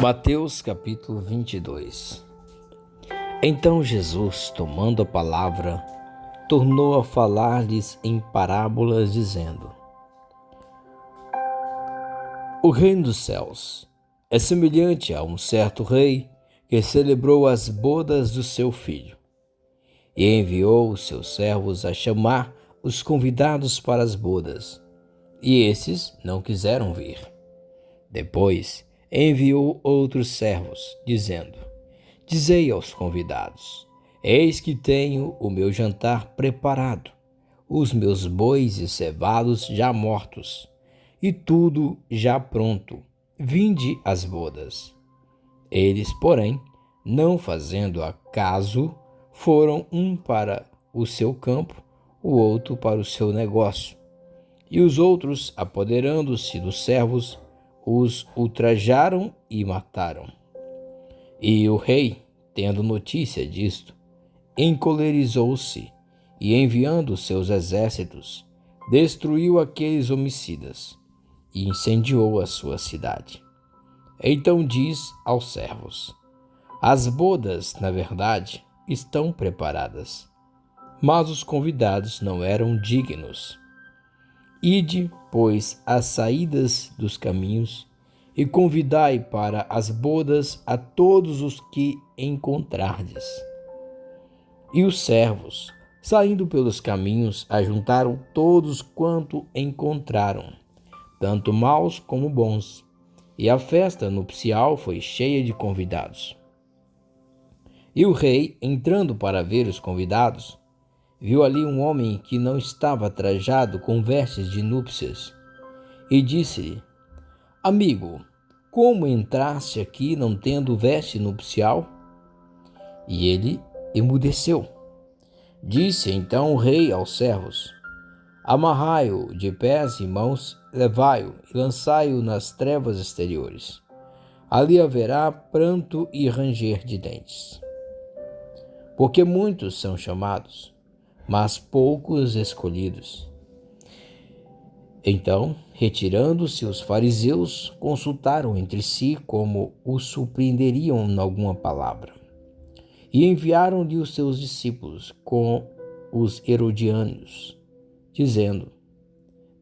Mateus capítulo 22. Então Jesus, tomando a palavra, tornou a falar-lhes em parábolas, dizendo: O reino dos céus é semelhante a um certo rei que celebrou as bodas do seu filho e enviou os seus servos a chamar os convidados para as bodas, e esses não quiseram vir. Depois enviou outros servos, dizendo: Dizei aos convidados: Eis que tenho o meu jantar preparado, os meus bois e cevados já mortos, e tudo já pronto. Vinde às bodas. Eles, porém, não fazendo caso, foram um para o seu campo, o outro para o seu negócio. E os outros, apoderando-se dos servos, os ultrajaram e mataram. E o rei, tendo notícia disto, encolerizou-se e, enviando seus exércitos, destruiu aqueles homicidas e incendiou a sua cidade. Então diz aos servos: As bodas, na verdade, estão preparadas, mas os convidados não eram dignos. Ide, pois, às saídas dos caminhos, e convidai para as bodas a todos os que encontrardes. E os servos, saindo pelos caminhos, ajuntaram todos quanto encontraram, tanto maus como bons, e a festa nupcial foi cheia de convidados. E o rei, entrando para ver os convidados, viu ali um homem que não estava trajado com vestes de núpcias, e disse-lhe: Amigo, como entraste aqui não tendo veste nupcial? E ele emudeceu. Disse então o rei aos servos: Amarrai-o de pés e mãos, levai-o e lançai-o nas trevas exteriores. Ali haverá pranto e ranger de dentes. Porque muitos são chamados, mas poucos escolhidos. Então, retirando-se os fariseus, consultaram entre si como o surpreenderiam em alguma palavra. E enviaram-lhe os seus discípulos com os herodianos, dizendo: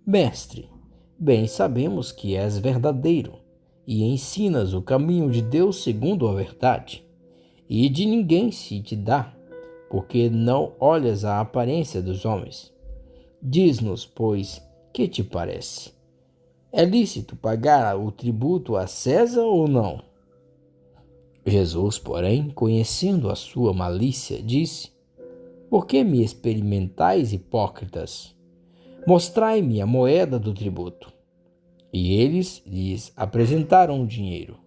Mestre, bem sabemos que és verdadeiro e ensinas o caminho de Deus segundo a verdade, e de ninguém se te dá, porque não olhas a aparência dos homens. Diz-nos, pois, que te parece? É lícito pagar o tributo a César ou não? Jesus, porém, conhecendo a sua malícia, disse: Por que me experimentais, hipócritas? Mostrai-me a moeda do tributo. E eles lhes apresentaram o dinheiro.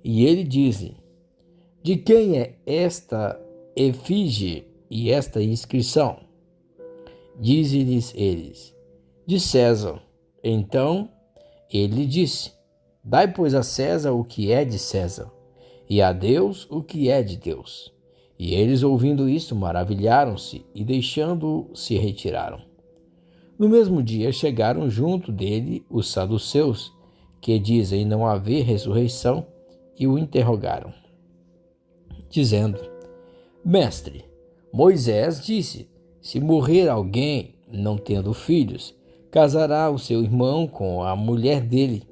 E ele disse: De quem é esta efígie e esta inscrição? Dize-lhes eles: De César. Então ele disse: Dai, pois, a César o que é de César, e a Deus o que é de Deus. E eles, ouvindo isto, maravilharam-se e, deixando-o, se retiraram. No mesmo dia chegaram junto dele os saduceus, que dizem não haver ressurreição, e o interrogaram, dizendo: Mestre, Moisés disse: Se morrer alguém não tendo filhos, casará o seu irmão com a mulher dele,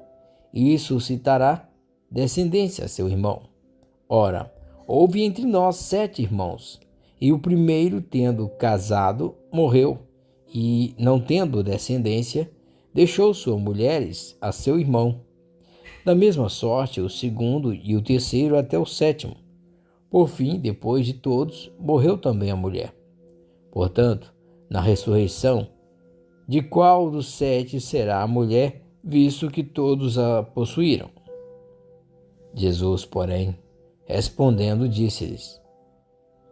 e suscitará descendência a seu irmão. Ora, houve entre nós 7 irmãos, e o primeiro, tendo casado, morreu, e, não tendo descendência, deixou suas mulheres a seu irmão. Da mesma sorte, o segundo e o terceiro até o 7º. Por fim, depois de todos, morreu também a mulher. Portanto, na ressurreição, de qual dos 7 será a mulher, visto que todos a possuíram? Jesus, porém, respondendo, disse-lhes: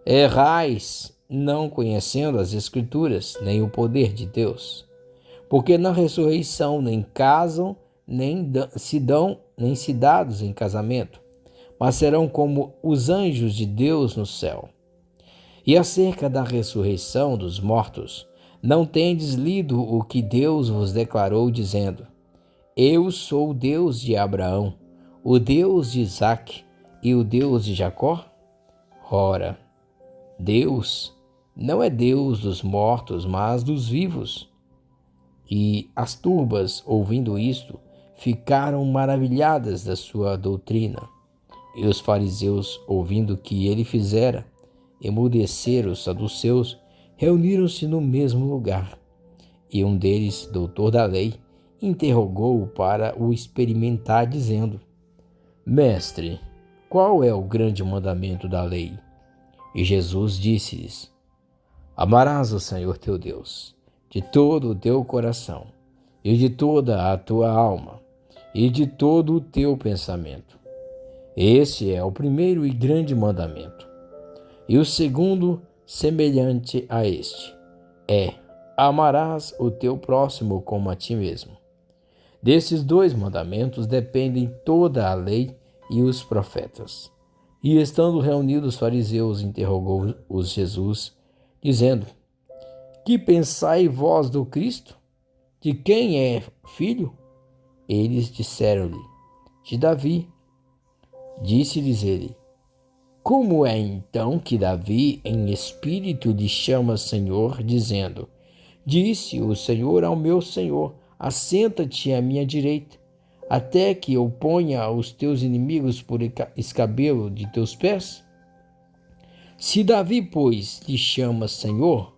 Errais, não conhecendo as Escrituras, nem o poder de Deus. Porque na ressurreição nem casam, nem se dados em casamento, mas serão como os anjos de Deus no céu. E acerca da ressurreição dos mortos, não tendes lido o que Deus vos declarou, dizendo: Eu sou o Deus de Abraão, o Deus de Isaque e o Deus de Jacó? Ora, Deus não é Deus dos mortos, mas dos vivos. E as turbas, ouvindo isto, ficaram maravilhadas da sua doutrina. E os fariseus, ouvindo o que ele fizera emudecer os saduceus, reuniram-se no mesmo lugar. E um deles, doutor da lei, interrogou-o para o experimentar, dizendo: Mestre, qual é o grande mandamento da lei? E Jesus disse-lhes: Amarás o Senhor teu Deus de todo o teu coração, e de toda a tua alma, e de todo o teu pensamento. Este é o primeiro e grande mandamento. E o segundo, semelhante a este, é: amarás o teu próximo como a ti mesmo. Desses dois mandamentos dependem toda a lei e os profetas. E estando reunidos os fariseus, interrogou-os Jesus, dizendo: Que pensai vós do Cristo? De quem é filho? Eles disseram-lhe: De Davi. Disse-lhes ele: Como é então que Davi em espírito lhe chama Senhor, dizendo: Disse o Senhor ao meu Senhor: Assenta-te à minha direita, até que eu ponha os teus inimigos por escabelo de teus pés? Se Davi, pois, lhe chama Senhor,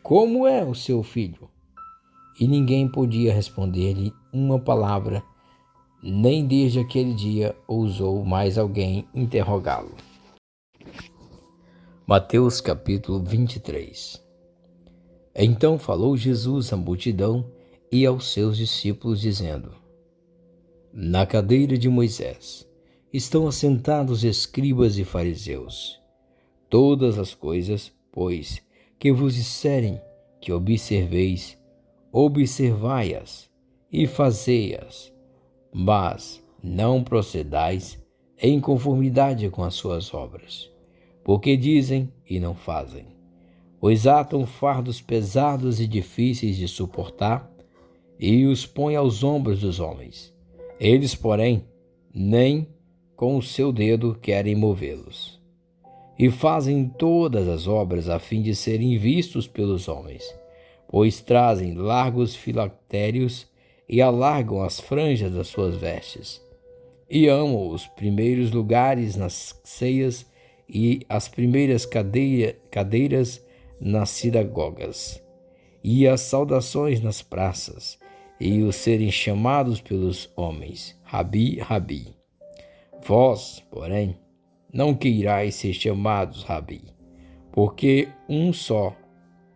como é o seu filho? E ninguém podia responder-lhe uma palavra, nem desde aquele dia ousou mais alguém interrogá-lo. Mateus capítulo 23. Então falou Jesus à multidão e aos seus discípulos, dizendo: Na cadeira de Moisés estão assentados escribas e fariseus. Todas as coisas, pois, que vos disserem que observeis, observai-as e fazei-as, mas não procedais em conformidade com as suas obras, porque dizem e não fazem, pois atam fardos pesados e difíceis de suportar e os põem aos ombros dos homens. Eles, porém, nem com o seu dedo querem movê-los. E fazem todas as obras a fim de serem vistos pelos homens, pois trazem largos filactérios e alargam as franjas das suas vestes, e amam os primeiros lugares nas ceias e as primeiras cadeiras nas sinagogas, e as saudações nas praças, e os serem chamados pelos homens, Rabi, Rabi. Vós, porém, não queirais ser chamados Rabi, porque um só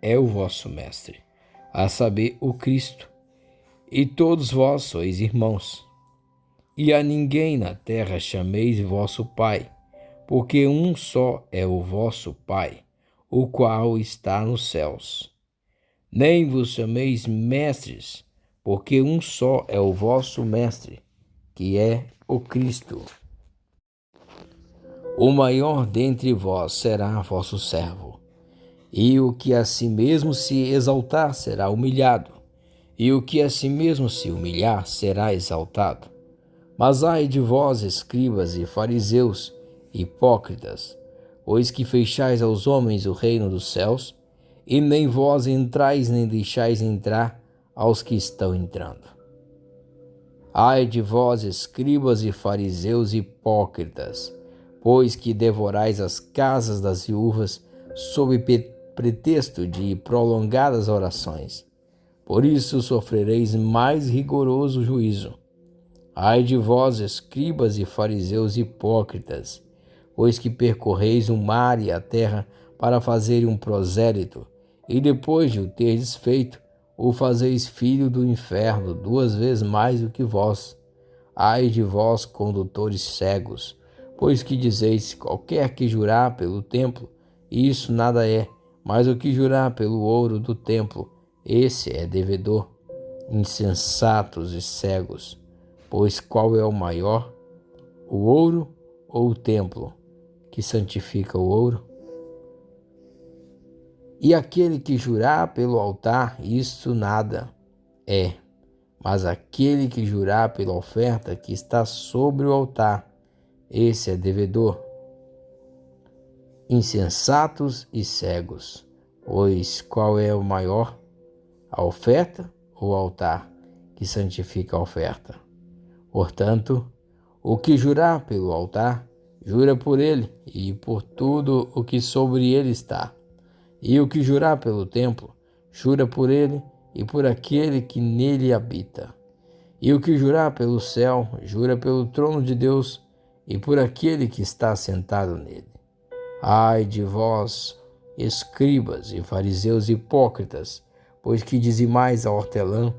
é o vosso mestre, a saber, o Cristo, e todos vós sois irmãos. E a ninguém na terra chameis vosso Pai, porque um só é o vosso Pai, o qual está nos céus. Nem vos chameis mestres, porque um só é o vosso mestre, que é o Cristo. O maior dentre vós será vosso servo, e o que a si mesmo se exaltar será humilhado, e o que a si mesmo se humilhar será exaltado. Mas ai de vós, escribas e fariseus, hipócritas, pois que fechais aos homens o reino dos céus, e nem vós entrais nem deixais entrar aos que estão entrando. Ai de vós, escribas e fariseus hipócritas, pois que devorais as casas das viúvas sob pretexto de prolongadas orações. Por isso sofrereis mais rigoroso juízo. Ai de vós, escribas e fariseus hipócritas, pois que percorreis o mar e a terra para fazer um prosélito, e depois de o terdes feito, o fazeis filho do inferno 2 vezes mais do que vós. Ai de vós, condutores cegos, pois que dizeis: qualquer que jurar pelo templo, isso nada é, mas o que jurar pelo ouro do templo, esse é devedor. Insensatos e cegos, pois qual é o maior, o ouro ou o templo, que santifica o ouro? E aquele que jurar pelo altar, isso nada é, mas aquele que jurar pela oferta que está sobre o altar, esse é devedor. Insensatos e cegos, pois qual é o maior, a oferta ou o altar que santifica a oferta? Portanto, o que jurar pelo altar, jura por ele e por tudo o que sobre ele está. E o que jurar pelo templo, jura por ele e por aquele que nele habita. E o que jurar pelo céu, jura pelo trono de Deus e por aquele que está sentado nele. Ai de vós, escribas e fariseus hipócritas, pois que dizimais a hortelã,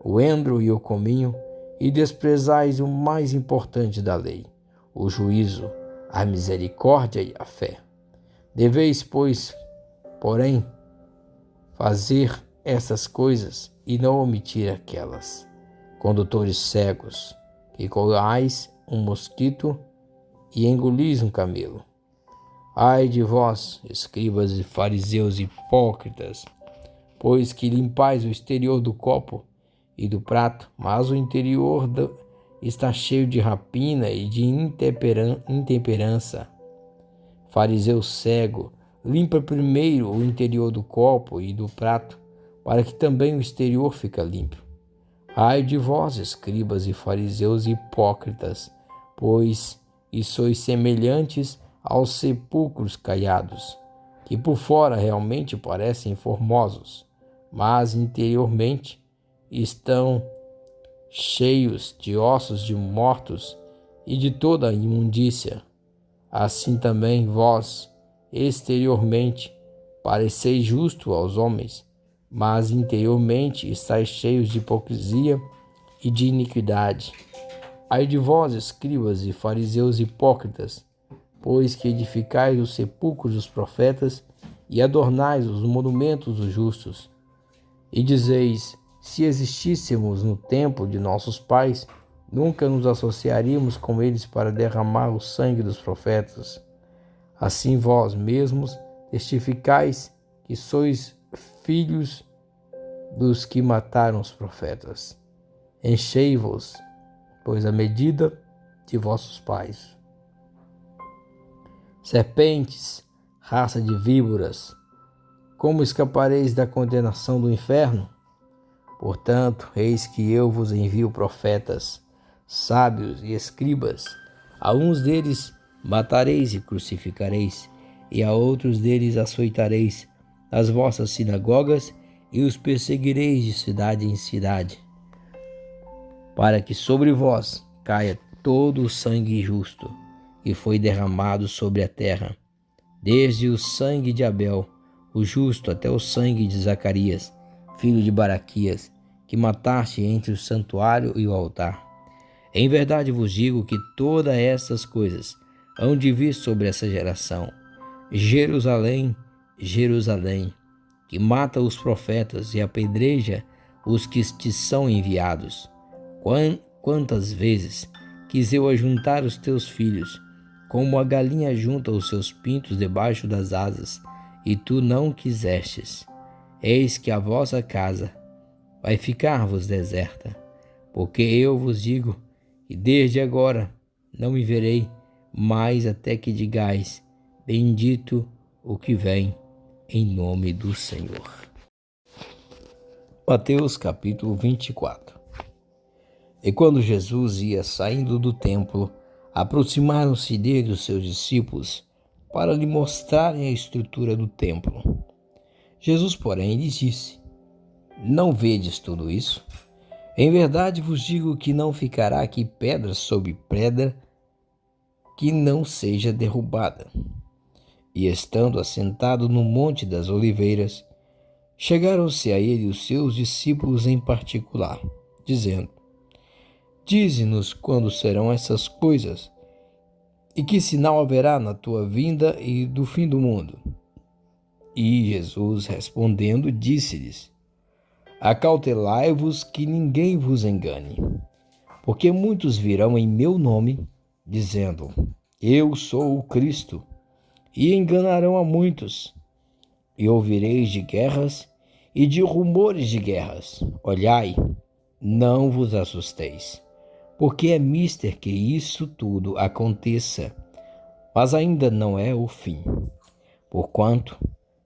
o endro e o cominho, e desprezais o mais importante da lei, o juízo, a misericórdia e a fé. Deveis, pois, porém, fazer essas coisas e não omitir aquelas. Condutores cegos, que coais um mosquito e engolis um camelo. Ai de vós, escribas e fariseus hipócritas, pois que limpais o exterior do copo e do prato, mas o interior está cheio de rapina e de intemperança. Fariseu cego, limpa primeiro o interior do copo e do prato, para que também o exterior fique limpo. Ai de vós, escribas e fariseus hipócritas, pois sois semelhantes aos sepulcros caiados, que por fora realmente parecem formosos, mas interiormente estão cheios de ossos de mortos e de toda a imundícia. Assim também vós, exteriormente, pareceis justo aos homens, mas interiormente estáis cheios de hipocrisia e de iniquidade. Ai de vós, escribas e fariseus hipócritas, pois que edificais os sepulcros dos profetas e adornais os monumentos dos justos. E dizeis: se existíssemos no tempo de nossos pais, nunca nos associaríamos com eles para derramar o sangue dos profetas. Assim vós mesmos testificais que sois filhos dos que mataram os profetas. Enchei-vos, pois, a medida de vossos pais. Serpentes, raça de víboras, como escapareis da condenação do inferno? Portanto, eis que eu vos envio profetas, sábios e escribas. A uns deles matareis e crucificareis, e a outros deles açoitareis nas vossas sinagogas e os perseguireis de cidade em cidade, para que sobre vós caia todo o sangue justo que foi derramado sobre a terra, desde o sangue de Abel, o justo, até o sangue de Zacarias, filho de Baraquias, que mataste entre o santuário e o altar. Em verdade vos digo que todas estas coisas hão de vir sobre essa geração. Jerusalém, Jerusalém, que mata os profetas e apedreja os que te são enviados. Quantas vezes quis eu ajuntar os teus filhos, como a galinha junta os seus pintos debaixo das asas, e tu não quisestes. Eis que a vossa casa vai ficar-vos deserta, porque eu vos digo que desde agora não me verei mais até que digais: bendito o que vem em nome do Senhor. Mateus capítulo 24. E quando Jesus ia saindo do templo, aproximaram-se dele os seus discípulos para lhe mostrarem a estrutura do templo. Jesus, porém, lhes disse: não vedes tudo isso? Em verdade vos digo que não ficará aqui pedra sobre pedra que não seja derrubada. E estando assentado no Monte das Oliveiras, chegaram-se a ele os seus discípulos em particular, dizendo: dize-nos quando serão essas coisas, e que sinal haverá na tua vinda e do fim do mundo? E Jesus, respondendo, disse-lhes: acautelai-vos que ninguém vos engane, porque muitos virão em meu nome, dizendo: eu sou o Cristo, e enganarão a muitos. E ouvireis de guerras e de rumores de guerras. Olhai, não vos assusteis, porque é mister que isso tudo aconteça, mas ainda não é o fim. Porquanto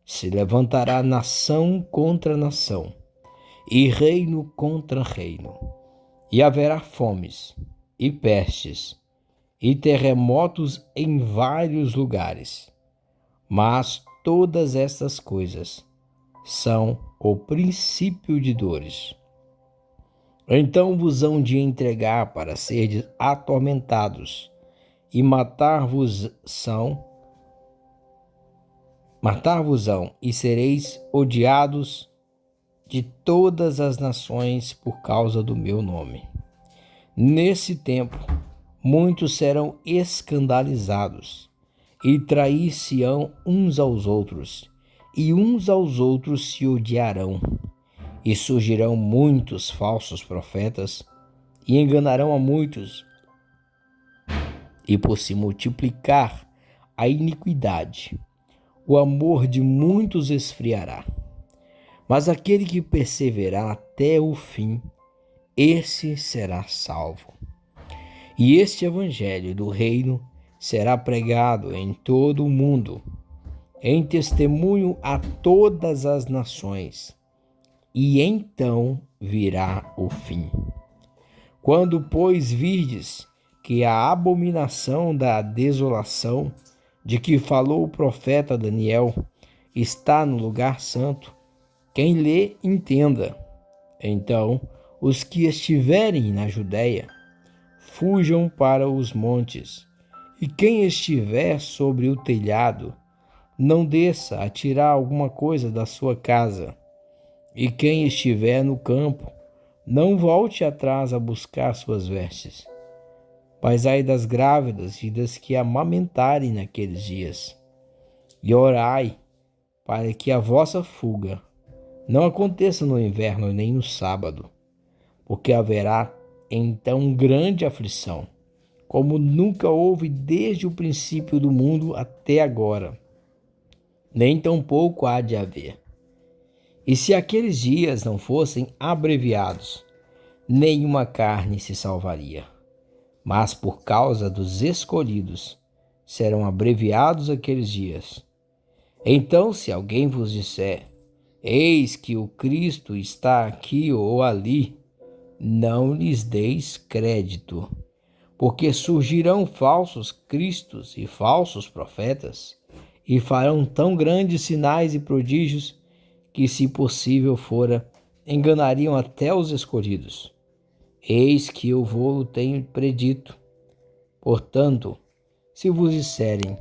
se levantará nação contra nação, e reino contra reino, e haverá fomes, e pestes, e terremotos em vários lugares. Mas todas estas coisas são o princípio de dores. Então vos hão de entregar para serdes atormentados, e matar-vos-ão, e sereis odiados de todas as nações por causa do meu nome. Nesse tempo, muitos serão escandalizados, e trair-se-ão uns aos outros, e uns aos outros se odiarão. E surgirão muitos falsos profetas, e enganarão a muitos. E por se multiplicar a iniquidade, o amor de muitos esfriará. Mas aquele que perseverar até o fim, esse será salvo. E este evangelho do reino será pregado em todo o mundo, em testemunho a todas as nações, e então virá o fim. Quando, pois, virdes que a abominação da desolação, de que falou o profeta Daniel, está no lugar santo, quem lê, entenda. Então, os que estiverem na Judéia, fujam para os montes, e quem estiver sobre o telhado, não desça a tirar alguma coisa da sua casa. E quem estiver no campo, não volte atrás a buscar suas vestes. Mas ai das grávidas e das que amamentarem naqueles dias. E orai para que a vossa fuga não aconteça no inverno nem no sábado, porque haverá então grande aflição, como nunca houve desde o princípio do mundo até agora, nem tampouco há de haver. E se aqueles dias não fossem abreviados, nenhuma carne se salvaria. Mas por causa dos escolhidos, serão abreviados aqueles dias. Então, se alguém vos disser, eis que o Cristo está aqui ou ali, não lhes deis crédito, porque surgirão falsos cristos e falsos profetas, e farão tão grandes sinais e prodígios, que, se possível fora, enganariam até os escolhidos. Eis que eu vou tenho predito. Portanto, se vos disserem,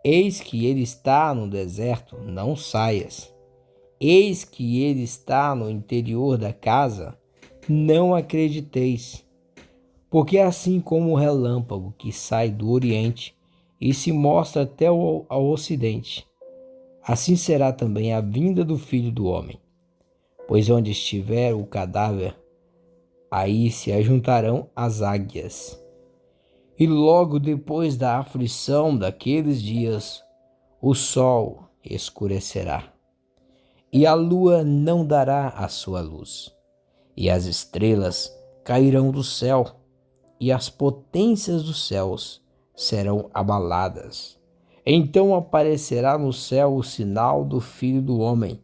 eis que ele está no deserto, não saias. Eis que ele está no interior da casa, não acrediteis. Porque assim como o relâmpago que sai do oriente e se mostra até ao ocidente, assim será também a vinda do Filho do Homem. Pois onde estiver o cadáver, aí se ajuntarão as águias. E logo depois da aflição daqueles dias, o sol escurecerá, e a lua não dará a sua luz, e as estrelas cairão do céu, e as potências dos céus serão abaladas. Então aparecerá no céu o sinal do Filho do Homem,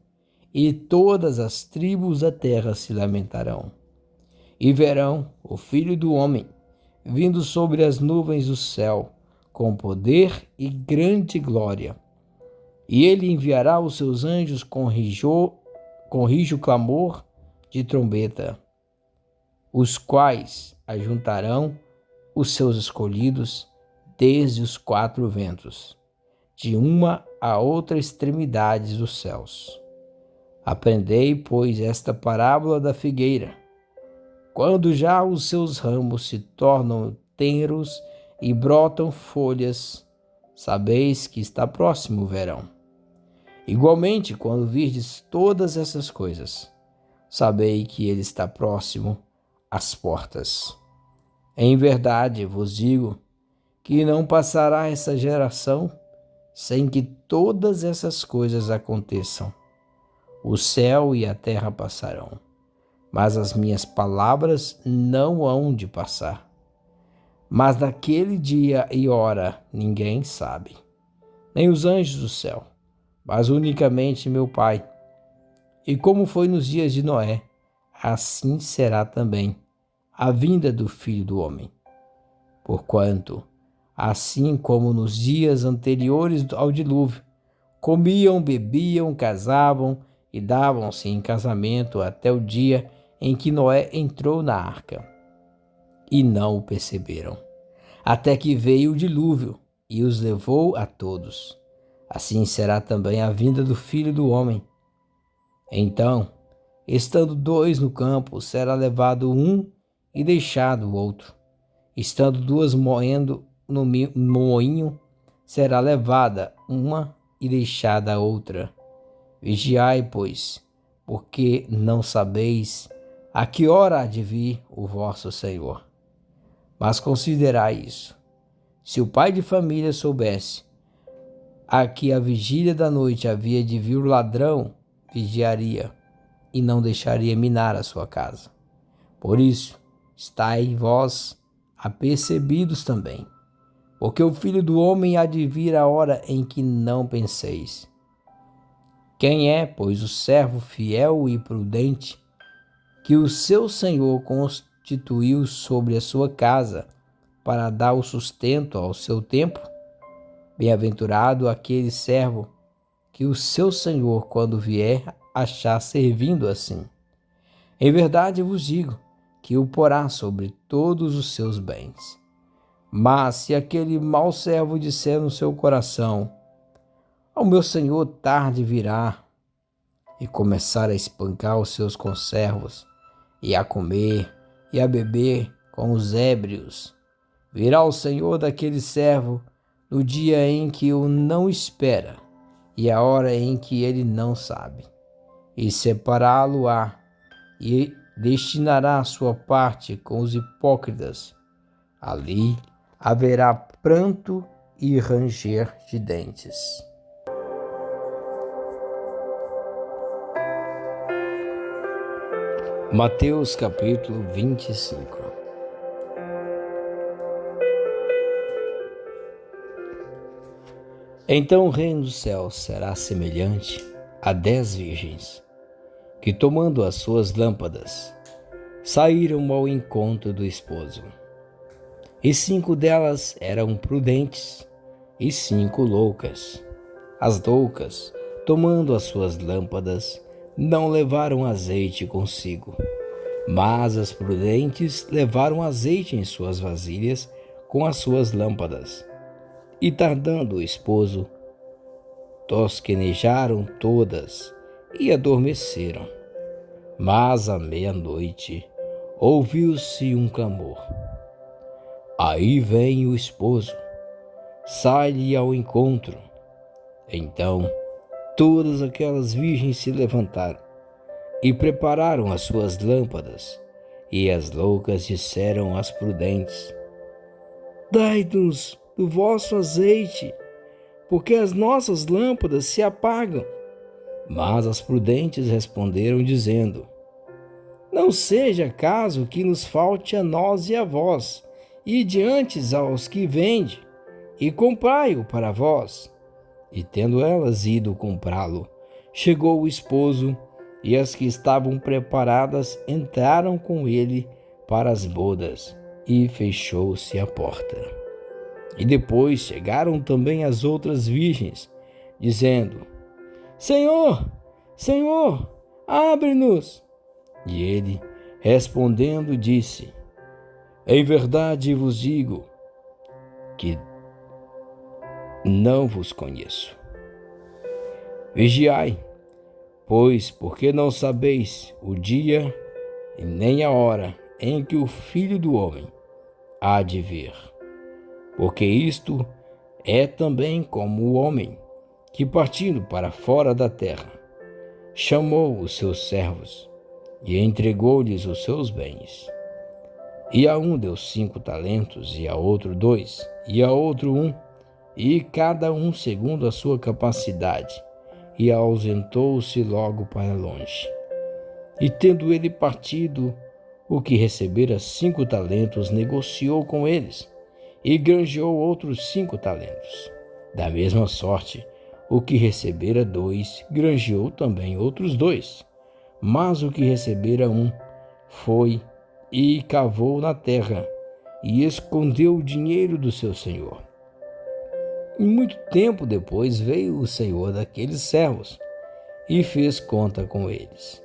e todas as tribos da terra se lamentarão. E verão o Filho do Homem vindo sobre as nuvens do céu, com poder e grande glória. E ele enviará os seus anjos com rijo clamor de trombeta, os quais ajuntarão os seus escolhidos desde os quatro ventos, de uma a outra extremidade dos céus. Aprendei, pois, esta parábola da figueira. Quando já os seus ramos se tornam tenros e brotam folhas, sabeis que está próximo o verão. Igualmente, quando virdes todas essas coisas, sabei que ele está próximo às portas. Em verdade vos digo que não passará essa geração sem que todas essas coisas aconteçam. O céu e a terra passarão, mas as minhas palavras não hão de passar. Mas naquele dia e hora ninguém sabe, nem os anjos do céu, mas unicamente meu Pai. E como foi nos dias de Noé, assim será também a vinda do Filho do Homem. Porquanto, assim como nos dias anteriores ao dilúvio, comiam, bebiam, casavam e davam-se em casamento até o dia em que Noé entrou na arca, e não o perceberam, até que veio o dilúvio e os levou a todos. Assim será também a vinda do Filho do Homem. Então, estando dois no campo, será levado um e deixado o outro. Estando duas moendo no moinho, será levada uma e deixada a outra. Vigiai, pois, porque não sabeis a que hora há de vir o vosso Senhor. Mas considerai isso: se o pai de família soubesse a que a vigília da noite havia de vir o ladrão, vigiaria e não deixaria minar a sua casa. Por isso, estai vós apercebidos também, porque o Filho do Homem há de vir a hora em que não penseis. Quem é, pois, o servo fiel e prudente que o seu Senhor constituiu sobre a sua casa para dar o sustento ao seu tempo? Bem-aventurado aquele servo que o seu Senhor, quando vier, achar servindo assim. Em verdade vos digo que o porá sobre todos os seus bens. Mas se aquele mau servo disser no seu coração: ao meu Senhor tarde virá, e começar a espancar os seus conservos, e a comer e a beber com os ébrios, virá o Senhor daquele servo no dia em que o não espera e a hora em que ele não sabe, e separá-lo-á e destinará a sua parte com os hipócritas. Ali haverá pranto e ranger de dentes. Mateus capítulo 25. Então o reino dos céus será semelhante a 10 virgens, que tomando as suas lâmpadas, saíram ao encontro do esposo. E 5 delas eram prudentes, e 5 loucas. As loucas, tomando as suas lâmpadas, não levaram azeite consigo, mas as prudentes levaram azeite em suas vasilhas com as suas lâmpadas. E tardando o esposo, tosquenejaram todas e adormeceram. Mas à meia-noite ouviu-se um clamor: aí vem o esposo, sai-lhe ao encontro. Então todas aquelas virgens se levantaram e prepararam as suas lâmpadas. E as loucas disseram às prudentes: dai-nos do vosso azeite, porque as nossas lâmpadas se apagam. Mas as prudentes responderam, dizendo: não seja caso que nos falte a nós e a vós, e diante aos que vende, e comprai-o para vós. E tendo elas ido comprá-lo, chegou o esposo, e as que estavam preparadas entraram com ele para as bodas, e fechou-se a porta. E depois chegaram também as outras virgens, dizendo: Senhor, Senhor, abre-nos. E ele, respondendo, disse: em verdade vos digo que não vos conheço. Vigiai, pois, porque não sabeis o dia e nem a hora em que o Filho do Homem há de vir. Porque isto é também como o homem que, partindo para fora da terra, chamou os seus servos e entregou-lhes os seus bens. E a um deu 5 talentos, e a outro 2, e a outro 1, e cada um segundo a sua capacidade, e ausentou-se logo para longe. E tendo ele partido, o que recebera 5 talentos negociou com eles, e granjeou outros 5 talentos. Da mesma sorte, o que recebera 2, granjeou também outros 2. Mas o que recebera 1, foi e cavou na terra, e escondeu o dinheiro do seu senhor. E muito tempo depois veio o senhor daqueles servos, e fez conta com eles.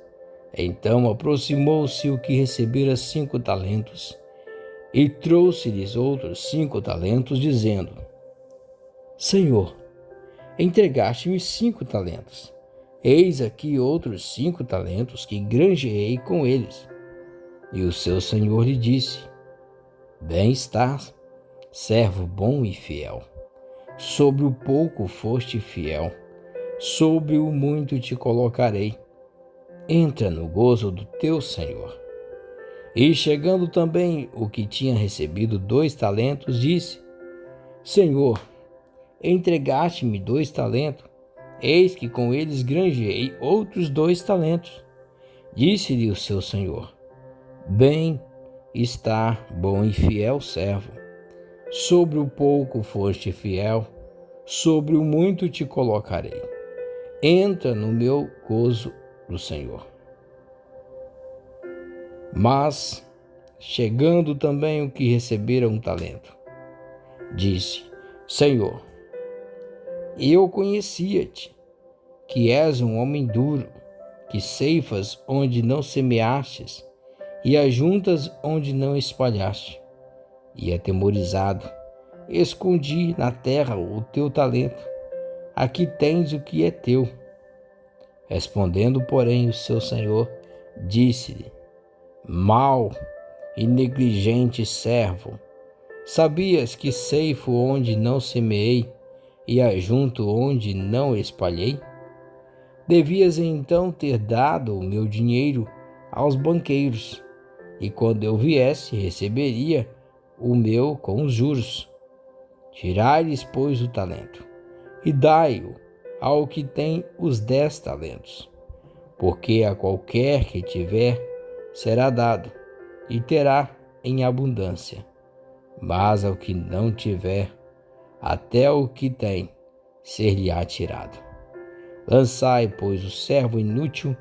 Então aproximou-se o que recebera 5 talentos, e trouxe-lhes outros 5 talentos, dizendo: Senhor, entregaste-me 5 talentos. Eis aqui outros 5 talentos que granjeei com eles. E o seu senhor lhe disse: Bem estás, servo bom e fiel. Sobre o pouco foste fiel, sobre o muito te colocarei. Entra no gozo do teu senhor. E chegando também o que tinha recebido 2 talentos, disse: Senhor, entregaste-me 2 talentos, eis que com eles granjeei outros 2 talentos. Disse-lhe o seu senhor: Bem está, bom e fiel servo. Sobre o pouco foste fiel, sobre o muito te colocarei. Entra no meu gozo do Senhor. Mas, chegando também o que recebera 1 talento, disse: Senhor, eu conhecia-te, que és um homem duro, que ceifas onde não semeastes, e ajuntas onde não espalhaste. E atemorizado, escondi na terra o teu talento. Aqui tens o que é teu. Respondendo, porém, o seu senhor, disse-lhe: Mau e negligente servo, sabias que ceifo onde não semeei e ajunto onde não espalhei? Devias então ter dado o meu dinheiro aos banqueiros, e quando eu viesse, receberia o meu com os juros. Tirai-lhes, pois, o talento, e dai-o ao que tem os 10 talentos. Porque a qualquer que tiver, será dado, e terá em abundância. Mas ao que não tiver, até o que tem, ser-lhe-á tirado. Lançai, pois, o servo inútil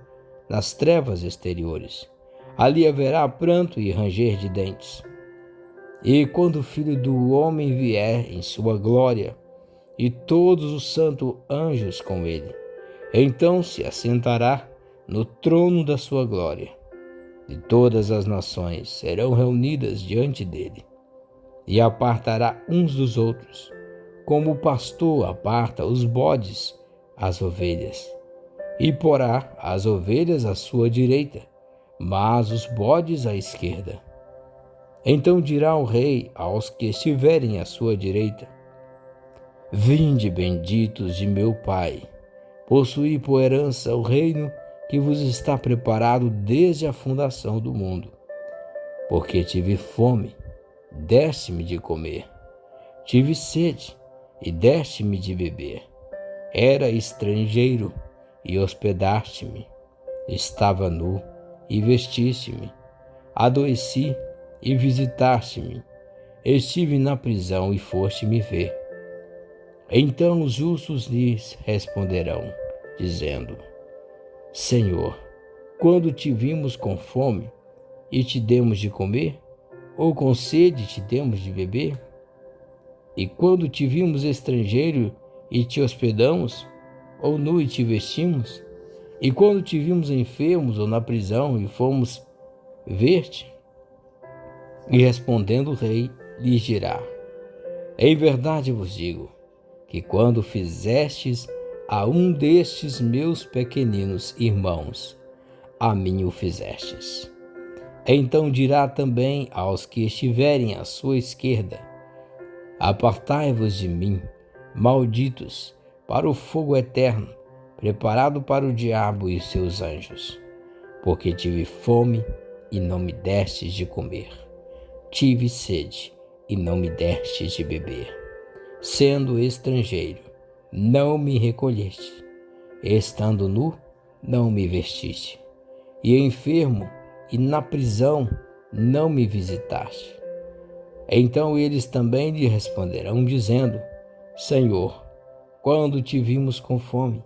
nas trevas exteriores. Ali haverá pranto e ranger de dentes. E quando o Filho do Homem vier em sua glória, e todos os santos anjos com ele, então se assentará no trono da sua glória, e todas as nações serão reunidas diante dele, e apartará uns dos outros, como o pastor aparta os bodes às ovelhas, e porá as ovelhas à sua direita, mas os bodes à esquerda. Então dirá o rei aos que estiverem à sua direita: Vinde, benditos de meu Pai, possuí por herança o reino que vos está preparado desde a fundação do mundo. Porque tive fome, deste-me de comer, tive sede, e deste-me de beber. Era estrangeiro, e hospedaste-me, estava nu, e vestiste-me, adoeci, e visitaste-me, estive na prisão, e foste me ver. Então os justos lhes responderão, dizendo: Senhor, quando te vimos com fome, e te demos de comer? Ou com sede te demos de beber? E quando te vimos estrangeiro, e te hospedamos? Ou nu e te vestimos? E quando te vimos enfermos ou na prisão, e fomos ver-te? E respondendo o rei, lhes dirá: Em verdade vos digo, que quando fizestes a um destes meus pequeninos irmãos, a mim o fizestes. Então dirá também aos que estiverem à sua esquerda: Apartai-vos de mim, malditos, para o fogo eterno, preparado para o diabo e seus anjos. Porque tive fome, e não me destes de comer. Tive sede, e não me destes de beber. Sendo estrangeiro, não me recolheste. Estando nu, não me vestiste. e enfermo e na prisão não me visitaste? Então eles também lhe responderão, dizendo: Senhor, quando te vimos com fome,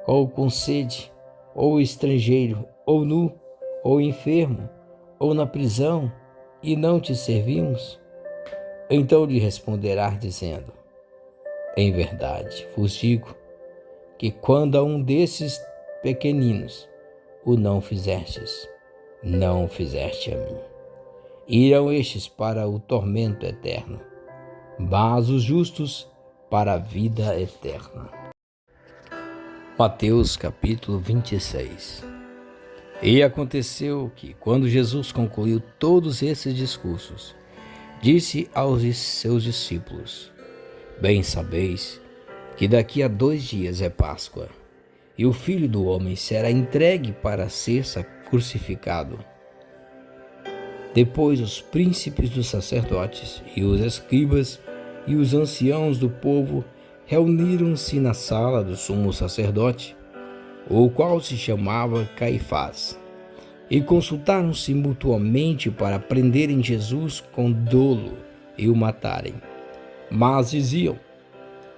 ou com sede, ou estrangeiro, ou nu, ou enfermo, ou na prisão, e não te servimos? Então lhe responderá, dizendo: Em verdade vos digo que quando a um desses pequeninos o não fizestes, não fizeste a mim. Irão estes para o tormento eterno, mas os justos para a vida eterna. Mateus capítulo 26. E aconteceu que, quando Jesus concluiu todos esses discursos, disse aos seus discípulos: Bem sabeis que daqui a 2 dias é Páscoa, e o Filho do Homem será entregue para ser crucificado. Depois os príncipes dos sacerdotes e os escribas e os anciãos do povo reuniram-se na sala do sumo sacerdote, o qual se chamava Caifás, e consultaram-se mutuamente para prenderem Jesus com dolo e o matarem. Mas diziam: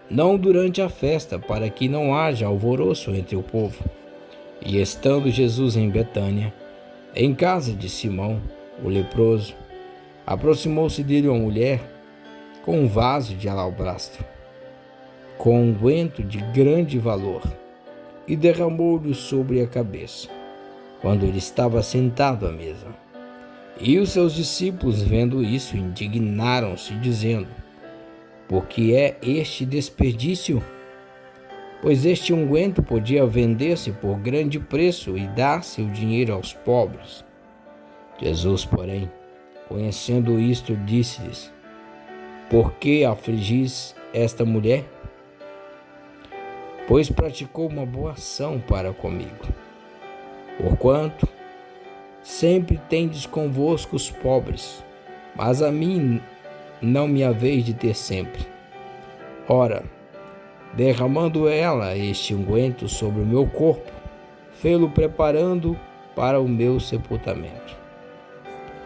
Não durante a festa, para que não haja alvoroço entre o povo. E estando Jesus em Betânia, em casa de Simão, o leproso, aproximou-se dele uma mulher com um vaso de alabastro, com unguento de grande valor, e derramou-lhe sobre a cabeça, quando ele estava sentado à mesa. E os seus discípulos, vendo isso, indignaram-se, dizendo: Por que é este desperdício? Pois este unguento podia vender-se por grande preço e dar-se o dinheiro aos pobres. Jesus, porém, conhecendo isto, disse-lhes: Por que afligis esta mulher? Pois praticou uma boa ação para comigo. Porquanto sempre tendes convosco os pobres, mas a mim não me haveis de ter sempre. Ora, derramando ela este unguento sobre o meu corpo, fê-lo preparando para o meu sepultamento.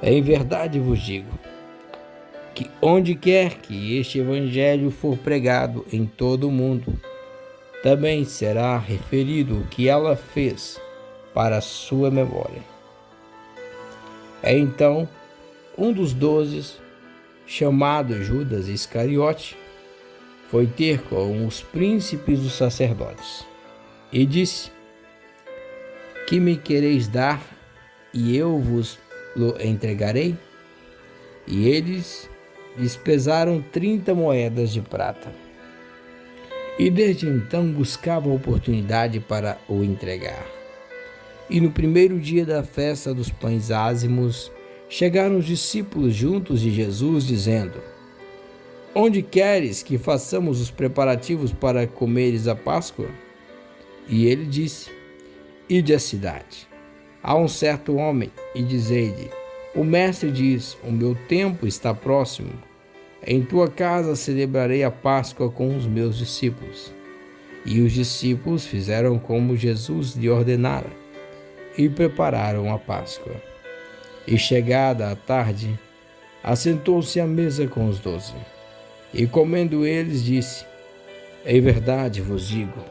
Em verdade vos digo que onde quer que este evangelho for pregado em todo o mundo, também será referido o que ela fez para a sua memória. Então, um dos 12, chamado Judas Iscariote, foi ter com os príncipes dos sacerdotes e disse: Que me quereis dar, e eu vos lo entregarei? E eles lhes pesaram 30 moedas de prata. E desde então buscava oportunidade para o entregar. E no primeiro dia da festa dos pães ázimos, chegaram os discípulos juntos de Jesus, dizendo: Onde queres que façamos os preparativos para comeres a Páscoa? E ele disse: Ide à cidade. Há um certo homem, e dizei-lhe: O mestre diz: O meu tempo está próximo. Em tua casa celebrarei a Páscoa com os meus discípulos. E os discípulos fizeram como Jesus lhe ordenara, e prepararam a Páscoa. E chegada a tarde, assentou-se à mesa com os 12. E comendo eles, disse: Em verdade vos digo,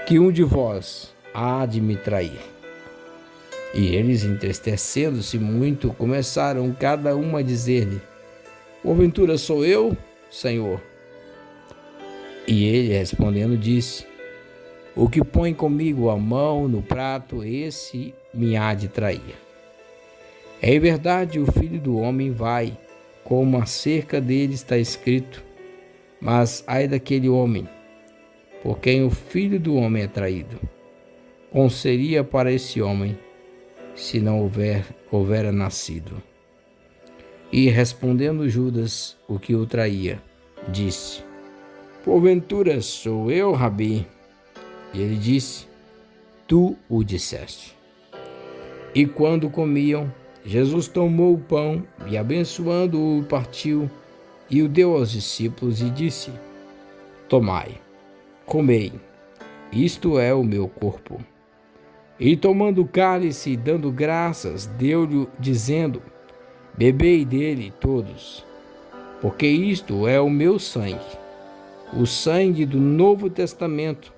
que um de vós há de me trair. E eles, entristecendo-se muito, começaram cada um a dizer-lhe: Porventura sou eu, Senhor? E ele, respondendo, disse: O que põe comigo a mão no prato, esse me há de trair. Em verdade, o Filho do Homem vai, como acerca dele está escrito, mas ai daquele homem, por quem o Filho do Homem é traído. Bom seria para esse homem, se não houvera nascido. E respondendo Judas, o que o traía, disse: Porventura sou eu, Rabi? E ele disse: Tu o disseste. E quando comiam, Jesus tomou o pão e, abençoando-o, partiu e o deu aos discípulos e disse: Tomai, comei, isto é o meu corpo. E tomando o cálice e dando graças, deu-lhe, dizendo: Bebei dele todos, porque isto é o meu sangue, o sangue do Novo Testamento,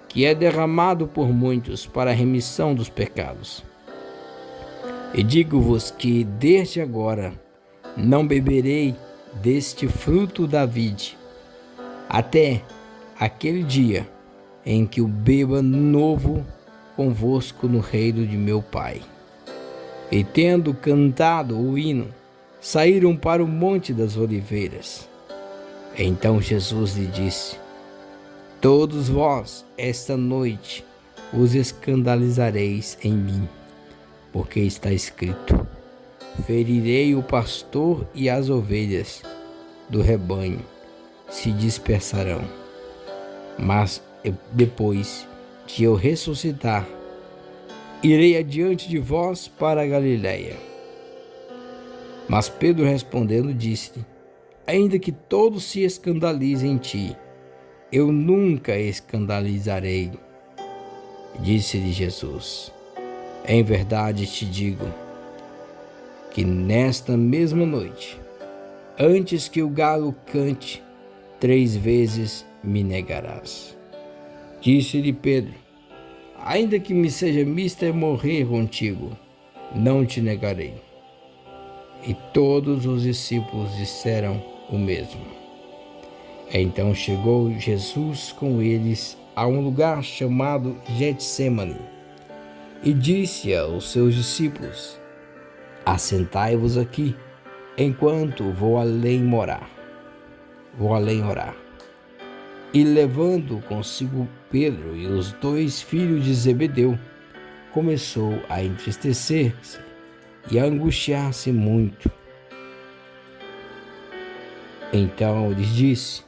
que é derramado por muitos para a remissão dos pecados. E digo-vos que desde agora não beberei deste fruto da vide, até aquele dia em que o beba novo convosco no reino de meu Pai. E tendo cantado o hino, saíram para o Monte das Oliveiras. Então Jesus lhe disse: Todos vós, esta noite, os escandalizareis em mim, porque está escrito: Ferirei o pastor e as ovelhas do rebanho se dispersarão. Mas depois de eu ressuscitar, irei adiante de vós para a Galiléia. Mas Pedro respondendo disse-lhe: Ainda que todos se escandalizem em ti, eu nunca escandalizarei. Disse-lhe Jesus: Em verdade te digo que nesta mesma noite, antes que o galo cante, 3 vezes me negarás. Disse-lhe Pedro: Ainda que me seja mister morrer contigo, não te negarei. E todos os discípulos disseram o mesmo. Então chegou Jesus com eles a um lugar chamado Getsêmani e disse aos seus discípulos: Assentai-vos aqui, enquanto vou além orar. E levando consigo Pedro e os 2 filhos de Zebedeu, começou a entristecer-se e a angustiar-se muito. Então lhes disse: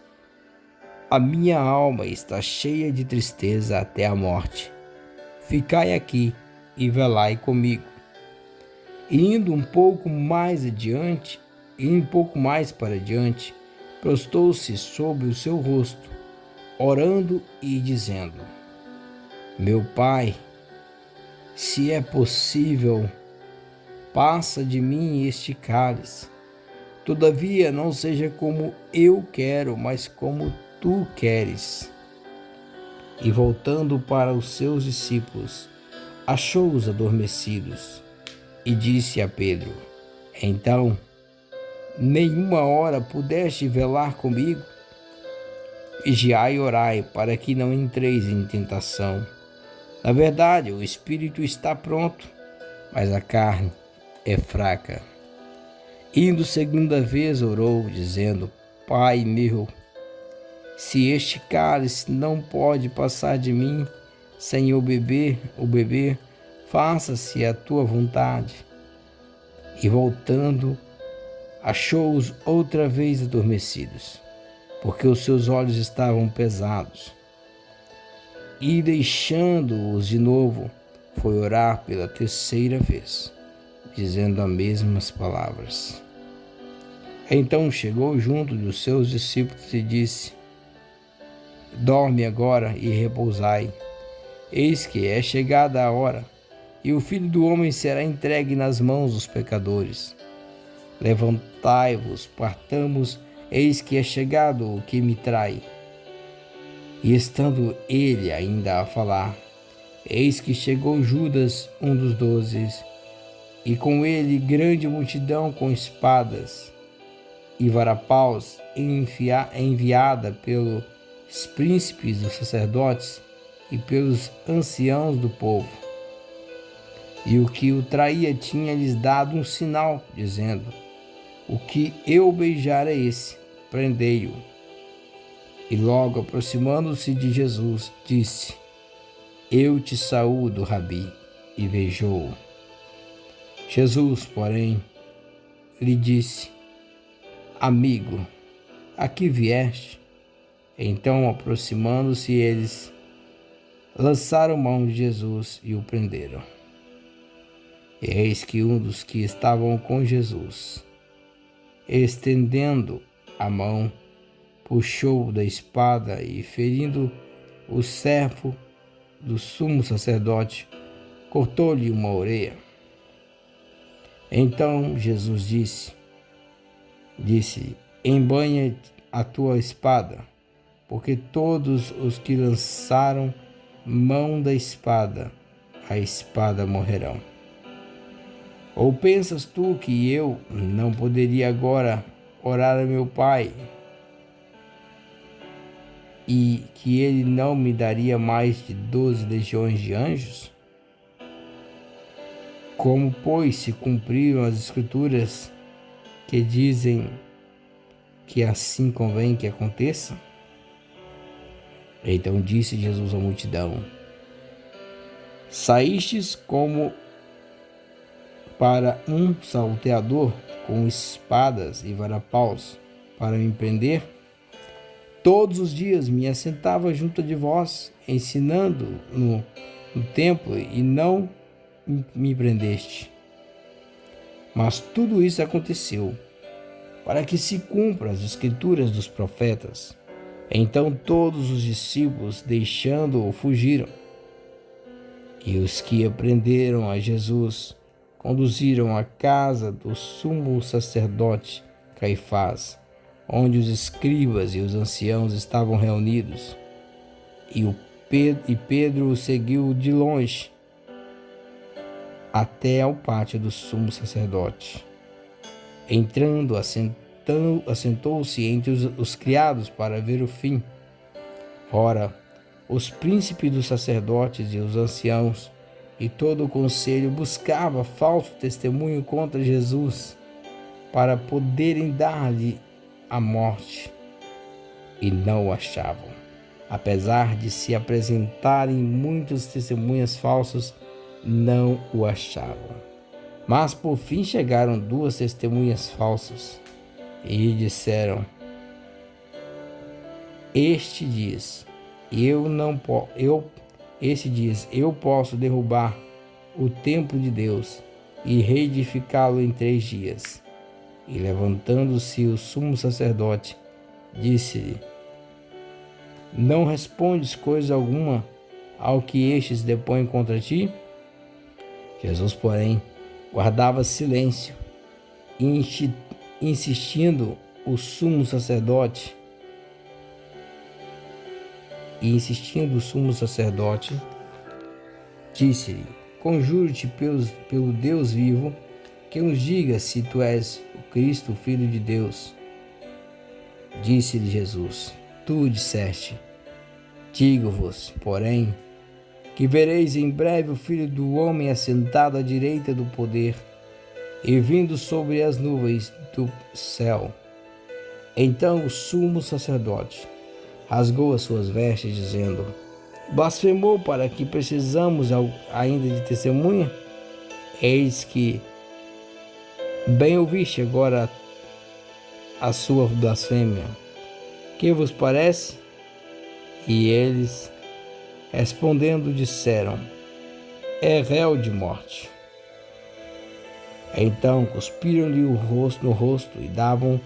A minha alma está cheia de tristeza até a morte. Ficai aqui e velai comigo. E indo um pouco mais para adiante, prostou-se sobre o seu rosto, orando e dizendo: Meu Pai, se é possível, passa de mim este cálice. Todavia não seja como eu quero, mas como tu queres. E voltando para os seus discípulos, achou-os adormecidos e disse a Pedro: Então, nenhuma hora pudeste velar comigo? Vigiai e orai, para que não entreis em tentação. Na verdade, o espírito está pronto, mas a carne é fraca. Indo segunda vez, orou, dizendo: Pai meu, se este cálice não pode passar de mim sem o beber, faça-se a tua vontade. E voltando, achou-os outra vez adormecidos, porque os seus olhos estavam pesados. E deixando-os de novo, foi orar pela 3ª vez, dizendo as mesmas palavras. Então chegou junto dos seus discípulos e disse: Dorme agora e repousai. Eis que é chegada a hora, e o Filho do Homem será entregue nas mãos dos pecadores. Levantai-vos, partamos, eis que é chegado o que me trai. E estando ele ainda a falar, eis que chegou Judas, um dos 12, e com ele grande multidão com espadas e varapaus, enviada pelos príncipes dos sacerdotes e pelos anciãos do povo. E o que o traía tinha-lhes dado um sinal, dizendo: O que eu beijar é esse, prendei-o. E logo aproximando-se de Jesus, disse: Eu te saúdo, Rabi, e beijou-o. Jesus, porém, lhe disse: Amigo, a que vieste? Então, aproximando-se eles, lançaram mão de Jesus e o prenderam. E eis que um dos que estavam com Jesus, estendendo a mão, puxou da espada e, ferindo o servo do sumo sacerdote, cortou-lhe uma orelha. Então Jesus disse: embanha a tua espada, porque todos os que lançaram mão da espada, a espada morrerão. Ou pensas tu que eu não poderia agora orar a meu Pai, e que ele não me daria mais de 12 legiões de anjos? Como, pois, se cumpriram as Escrituras que dizem que assim convém que aconteça? Então disse Jesus à multidão: saístes como para um salteador com espadas e varapaus para me prender? Todos os dias me assentava junto de vós, ensinando no templo, e não me prendeste. Mas tudo isso aconteceu para que se cumpram as escrituras dos profetas. Então todos os discípulos, deixando-o, fugiram. E os que prenderam a Jesus conduziram à casa do sumo sacerdote Caifás, onde os escribas e os anciãos estavam reunidos. E Pedro o seguiu de longe até ao pátio do sumo sacerdote. Entrando, assentou-se entre os criados para ver o fim. Ora, os príncipes dos sacerdotes e os anciãos e todo o conselho buscava falso testemunho contra Jesus, para poderem dar-lhe a morte, e não o achavam. Apesar de se apresentarem muitos testemunhas falsos, não o achavam. Mas por fim chegaram 2 testemunhas falsas e disseram: Este diz, eu posso derrubar o templo de Deus e reedificá-lo em 3 dias. E levantando-se o sumo sacerdote, disse-lhe: não respondes coisa alguma ao que estes depõem contra ti? Jesus, porém, guardava silêncio, insistindo o sumo sacerdote, disse-lhe: conjuro-te pelo Deus vivo, que nos diga se tu és o Cristo, o Filho de Deus. Disse-lhe Jesus: tu disseste. Digo-vos, porém, que vereis em breve o Filho do Homem assentado à direita do poder e vindo sobre as nuvens do céu. Então o sumo sacerdote rasgou as suas vestes, dizendo: blasfemou, para que precisamos ainda de testemunha? Eis que bem ouviste agora a sua blasfêmia. Que vos parece? E eles, respondendo, disseram: é réu de morte. Então cuspiram-lhe no rosto e davam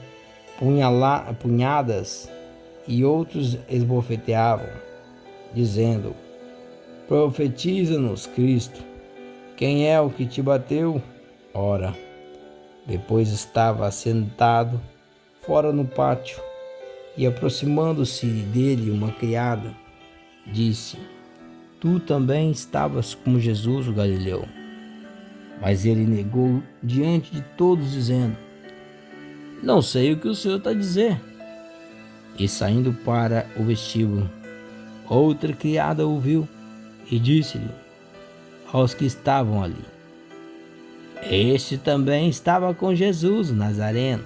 punhadas, e outros esbofeteavam, dizendo: profetiza-nos, Cristo, quem é o que te bateu? Ora, depois estava assentado fora no pátio, e aproximando-se dele uma criada, disse: tu também estavas com Jesus o Galileu. Mas ele negou diante de todos, dizendo: não sei o que o Senhor está a dizer. E saindo para o vestíbulo, outra criada ouviu e disse-lhe aos que estavam ali: este também estava com Jesus o Nazareno.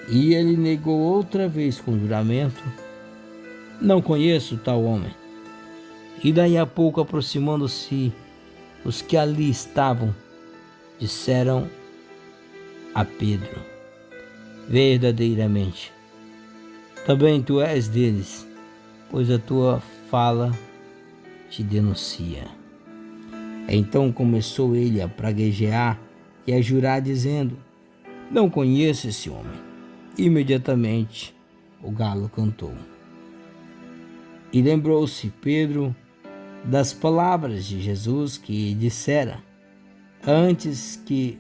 E ele negou outra vez com juramento: não conheço tal homem. E daí a pouco, aproximando-se os que ali estavam, disseram a Pedro: verdadeiramente, também tu és deles, pois a tua fala te denuncia. Então começou ele a praguejar e a jurar, dizendo: não conheço esse homem. Imediatamente o galo cantou. E lembrou-se Pedro das palavras de Jesus que dissera: antes que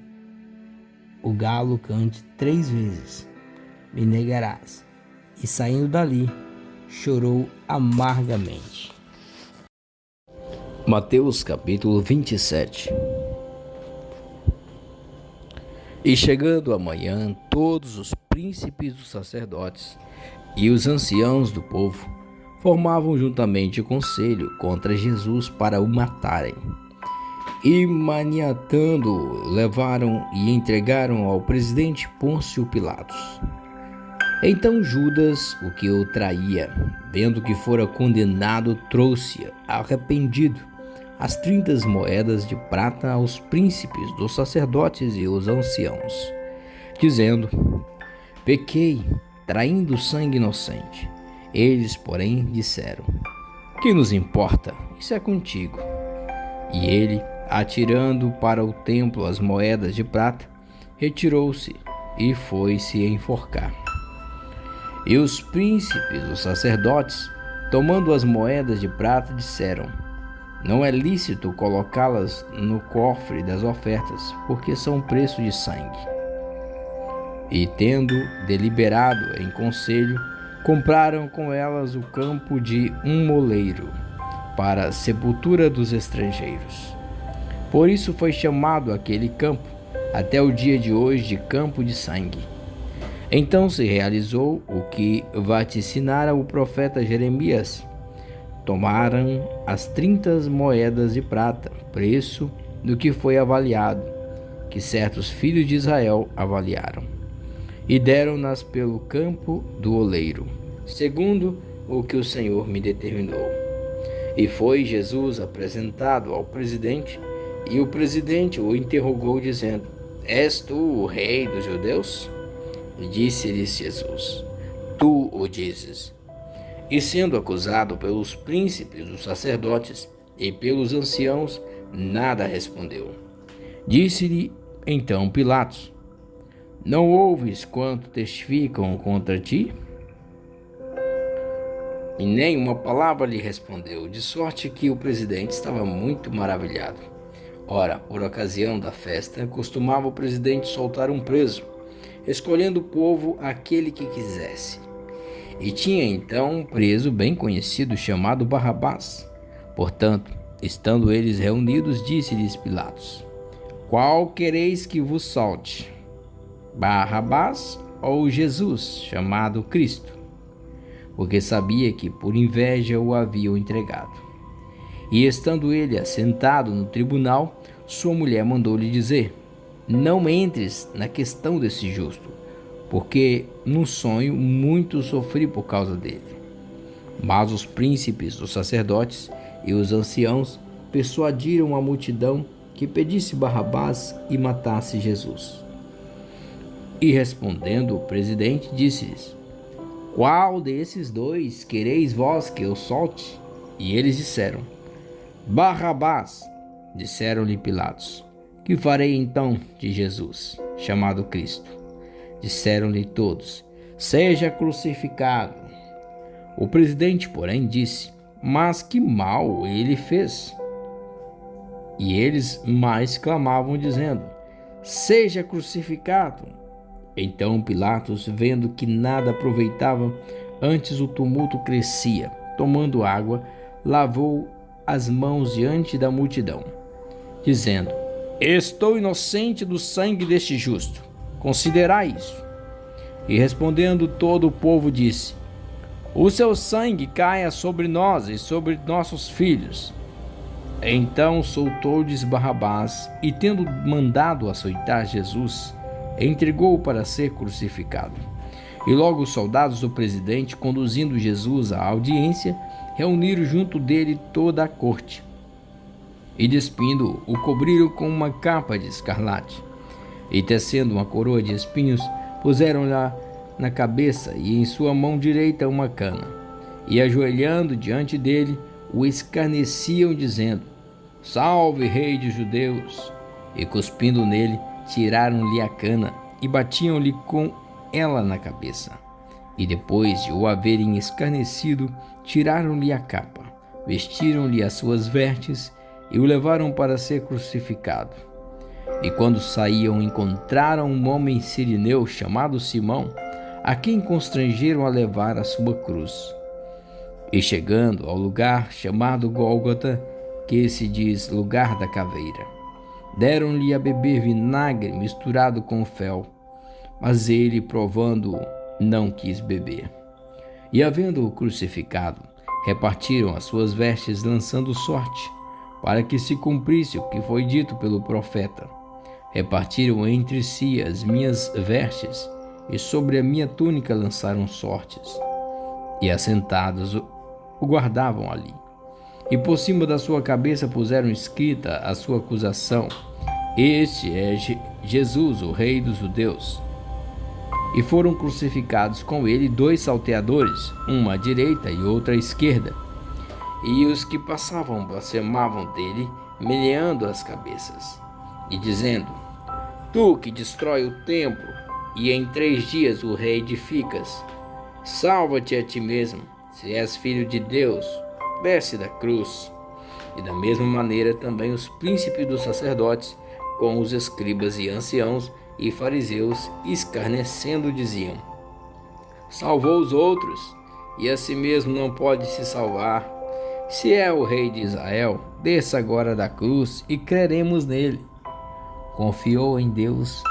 o galo cante 3 vezes, me negarás. E saindo dali, chorou amargamente. Mateus capítulo 27. E chegando a manhã, todos os príncipes dos sacerdotes e os anciãos do povo formavam juntamente conselho contra Jesus para o matarem. E maniatando, levaram e entregaram ao presidente Pôncio Pilatos. Então Judas, o que o traía, vendo que fora condenado, trouxe, arrependido, as 30 moedas de prata aos príncipes dos sacerdotes e os anciãos, dizendo: pequei, traindo sangue inocente. Eles, porém, disseram: que nos importa? Isso é contigo. E ele, atirando para o templo as moedas de prata, retirou-se e foi-se enforcar. E os príncipes, os sacerdotes, tomando as moedas de prata, disseram: não é lícito colocá-las no cofre das ofertas, porque são preço de sangue. E tendo deliberado em conselho, compraram com elas o campo de um moleiro, para a sepultura dos estrangeiros. Por isso foi chamado aquele campo, até o dia de hoje, de campo de sangue. Então se realizou o que vaticinara o profeta Jeremias. Tomaram as 30 moedas de prata, preço do que foi avaliado, que certos filhos de Israel avaliaram, e deram-nas pelo campo do oleiro, segundo o que o Senhor me determinou. E foi Jesus apresentado ao presidente, e o presidente o interrogou, dizendo: és tu o rei dos judeus? E disse-lhes Jesus: tu o dizes. E sendo acusado pelos príncipes dos sacerdotes e pelos anciãos, nada respondeu. Disse-lhe então Pilatos: não ouves quanto testificam contra ti? E nem uma palavra lhe respondeu, de sorte que o presidente estava muito maravilhado. Ora, por ocasião da festa, costumava o presidente soltar um preso, escolhendo o povo aquele que quisesse. E tinha então um preso bem conhecido chamado Barrabás. Portanto, estando eles reunidos, disse-lhes Pilatos: qual quereis que vos solte? Barrabás ou Jesus, chamado Cristo? Porque sabia que por inveja o haviam entregado. E estando ele assentado no tribunal, sua mulher mandou-lhe dizer: não entres na questão desse justo, porque no sonho muito sofri por causa dele. Mas os príncipes, os sacerdotes e os anciãos persuadiram a multidão que pedisse Barrabás e matasse Jesus. E respondendo o presidente, disse-lhes: qual desses dois quereis vós que eu solte? E eles disseram: Barrabás. Disseram-lhe Pilatos: que farei então de Jesus, chamado Cristo? Disseram-lhe todos: seja crucificado. O presidente, porém, disse: mas que mal ele fez? E eles mais clamavam, dizendo: seja crucificado. Então Pilatos, vendo que nada aproveitava, antes o tumulto crescia, tomando água, lavou as mãos diante da multidão, dizendo: estou inocente do sangue deste justo. Considerai isso. E respondendo todo o povo disse: o seu sangue caia sobre nós e sobre nossos filhos. Então soltou-lhes Barrabás, e tendo mandado açoitar Jesus, entregou-o para ser crucificado. E logo os soldados do presidente, conduzindo Jesus à audiência, reuniram junto dele toda a corte. E despindo-o, o cobriram com uma capa de escarlate. E tecendo uma coroa de espinhos, puseram-lhe na cabeça e em sua mão direita uma cana. E ajoelhando diante dele, o escarneciam, dizendo: salve, rei dos judeus! E cuspindo nele, tiraram-lhe a cana e batiam-lhe com ela na cabeça. E depois de o haverem escarnecido, tiraram-lhe a capa, vestiram-lhe as suas vestes e o levaram para ser crucificado. E quando saíam, encontraram um homem sirineu chamado Simão, a quem constrangeram a levar a sua cruz. E chegando ao lugar chamado Gólgota, que se diz lugar da caveira, deram-lhe a beber vinagre misturado com fel, mas ele, provando-o, não quis beber. E havendo-o crucificado, repartiram as suas vestes, lançando sorte, para que se cumprisse o que foi dito pelo profeta: repartiram entre si as minhas vestes, e sobre a minha túnica lançaram sortes. E assentados o guardavam ali. E por cima da sua cabeça puseram escrita a sua acusação: Este é Jesus, o Rei dos Judeus. E foram crucificados com ele 2 salteadores, uma à direita e outra à esquerda. E os que passavam blasfemavam dele, meneando as cabeças, e dizendo: Tu que destrói o templo, e em 3 dias o reedificas, salva-te a ti mesmo, se és filho de Deus, desce da cruz. E da mesma maneira também os príncipes dos sacerdotes, com os escribas e anciãos e fariseus, escarnecendo, diziam: Salvou os outros, e a si mesmo não pode se salvar. Se é o rei de Israel, desça agora da cruz e creremos nele. Confiou em Deus,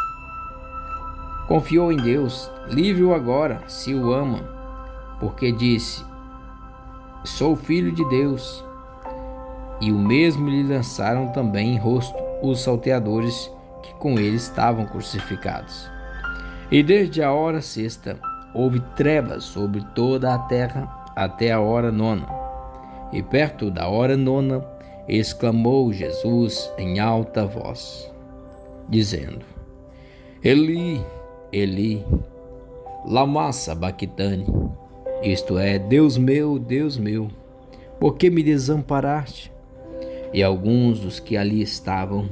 livre-o agora, se o ama, porque disse: Sou filho de Deus. E o mesmo lhe lançaram também em rosto os salteadores que com ele estavam crucificados. E desde a hora 6ª houve trevas sobre toda a terra até a hora 9ª. E perto da hora 9ª exclamou Jesus em alta voz, dizendo: Eli, Eli, lama sabachthani, isto é, Deus meu, por que me desamparaste? E alguns dos que ali estavam,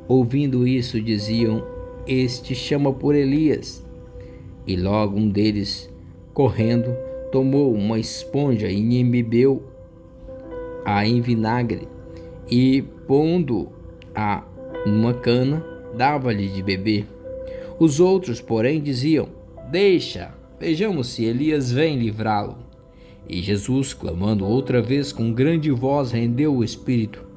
ouvindo isso, diziam: Este chama por Elias. E logo um deles, correndo, tomou uma esponja e embebeu-a em vinagre, e pondo-a numa cana, dava-lhe de beber. Os outros, porém, diziam: Deixa, vejamos se Elias vem livrá-lo. E Jesus, clamando outra vez com grande voz, rendeu o espírito.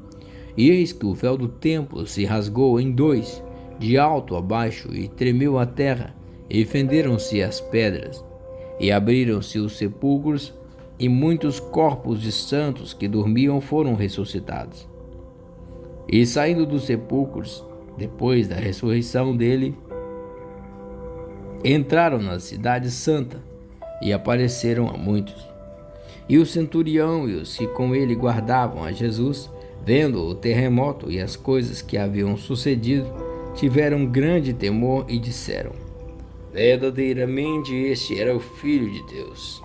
E eis que o véu do templo se rasgou em 2, de alto a baixo, e tremeu a terra, e fenderam-se as pedras, e abriram-se os sepulcros, e muitos corpos de santos que dormiam foram ressuscitados. E saindo dos sepulcros, depois da ressurreição dele, entraram na cidade santa, e apareceram a muitos. E o centurião e os que com ele guardavam a Jesus, vendo o terremoto e as coisas que haviam sucedido, tiveram grande temor e disseram: Verdadeiramente este era o Filho de Deus.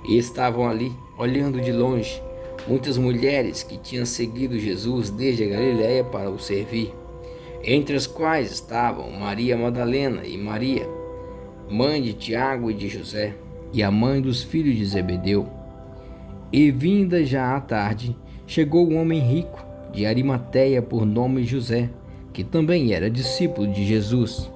E estavam ali, olhando de longe, muitas mulheres que tinham seguido Jesus desde a Galiléia para o servir, entre as quais estavam Maria Madalena e Maria, mãe de Tiago e de José, e a mãe dos filhos de Zebedeu. E vinda já à tarde, chegou um homem rico, de Arimateia, por nome José, que também era discípulo de Jesus.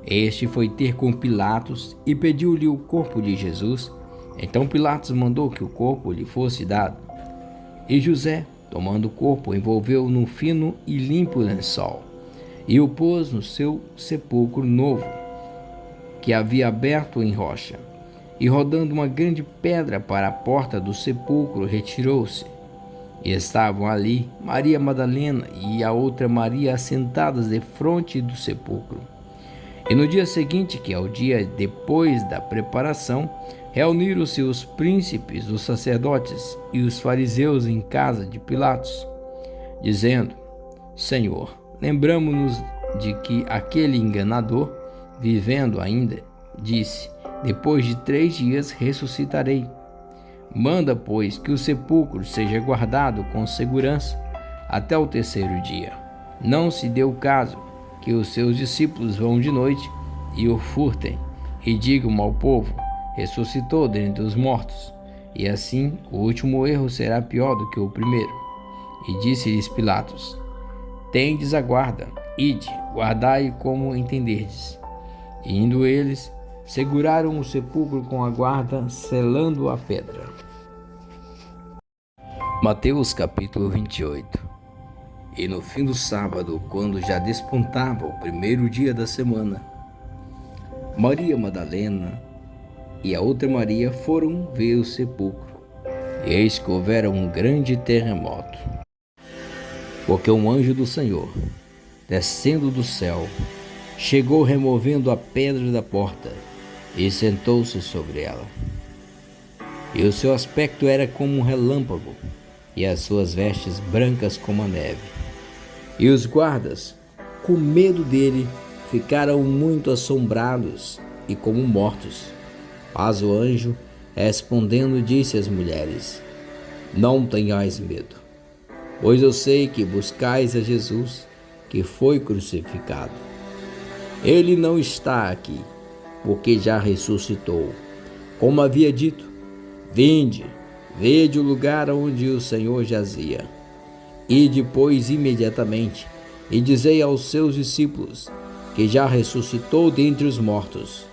Este foi ter com Pilatos e pediu-lhe o corpo de Jesus. Então Pilatos mandou que o corpo lhe fosse dado. E José, tomando o corpo, envolveu-o num fino e limpo lençol, e o pôs no seu sepulcro novo, que havia aberto em rocha. E rodando uma grande pedra para a porta do sepulcro, retirou-se. E estavam ali Maria Madalena e a outra Maria assentadas defronte do sepulcro. E no dia seguinte, que é o dia depois da preparação, reuniram-se os príncipes dos sacerdotes e os fariseus em casa de Pilatos, dizendo: Senhor, lembramo-nos de que aquele enganador, vivendo ainda, disse: Depois de 3 dias ressuscitarei. Manda, pois, que o sepulcro seja guardado com segurança até o 3º dia. Não se dê o caso que os seus discípulos vão de noite e o furtem, e digam ao povo: ressuscitou dentre os mortos. e assim o último erro será pior do que o primeiro. E disse-lhes Pilatos: Tendes a guarda, ide, guardai como entenderdes. E indo eles, seguraram o sepulcro com a guarda, selando a pedra. Mateus capítulo 28. E no fim do sábado, quando já despontava o primeiro dia da semana, Maria Madalena e a outra Maria foram ver o sepulcro. E eis que houvera um grande terremoto, porque um anjo do Senhor, descendo do céu, chegou removendo a pedra da porta e sentou-se sobre ela. E o seu aspecto era como um relâmpago, e as suas vestes brancas como a neve. E os guardas, com medo dele, ficaram muito assombrados e como mortos. Mas o anjo, respondendo, disse às mulheres: Não tenhais medo, pois eu sei que buscais a Jesus, que foi crucificado. Ele não está aqui, porque já ressuscitou. Como havia dito, vinde, vede o lugar onde o Senhor jazia. E depois imediatamente, e dizei aos seus discípulos, que já ressuscitou dentre os mortos.